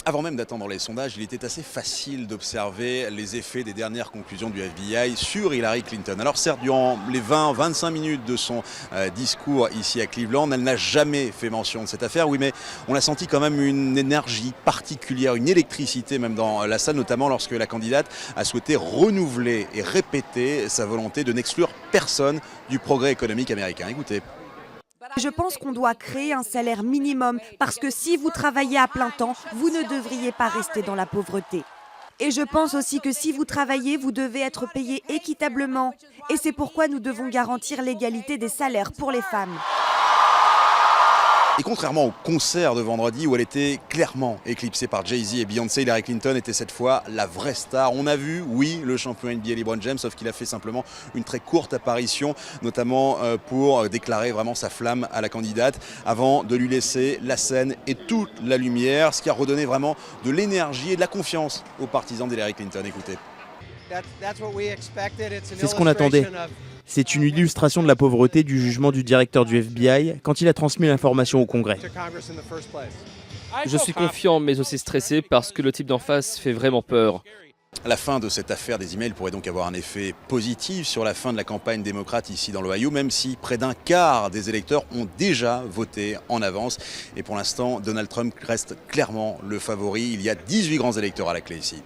Avant même d'attendre les sondages, il était assez facile d'observer les effets des dernières conclusions du FBI sur Hillary Clinton. Alors certes, durant les 20-25 minutes de son discours ici à Cleveland, elle n'a jamais fait mention de cette affaire. Oui, mais on a senti quand même une énergie particulière, une électricité même dans la salle, notamment lorsque la candidate a souhaité renouveler et répéter sa volonté de n'exclure personne du progrès économique américain. Écoutez. Je pense qu'on doit créer un salaire minimum parce que si vous travaillez à plein temps, vous ne devriez pas rester dans la pauvreté. Et je pense aussi que si vous travaillez, vous devez être payé équitablement. Et c'est pourquoi nous devons garantir l'égalité des salaires pour les femmes. Et contrairement au concert de vendredi où elle était clairement éclipsée par Jay-Z et Beyoncé, Hillary Clinton était cette fois la vraie star. On a vu, oui, le champion NBA LeBron James, sauf qu'il a fait simplement une très courte apparition, notamment pour déclarer vraiment sa flamme à la candidate, avant de lui laisser la scène et toute la lumière, ce qui a redonné vraiment de l'énergie et de la confiance aux partisans d'Hillary Clinton. Écoutez. C'est ce qu'on attendait. C'est une illustration de la pauvreté du jugement du directeur du FBI quand il a transmis l'information au Congrès. Je suis confiant mais aussi stressé parce que le type d'en face fait vraiment peur. La fin de cette affaire des emails pourrait donc avoir un effet positif sur la fin de la campagne démocrate ici dans l'Ohio, même si près d'un quart des électeurs ont déjà voté en avance. Et pour l'instant, Donald Trump reste clairement le favori. Il y a 18 grands électeurs à la clé ici.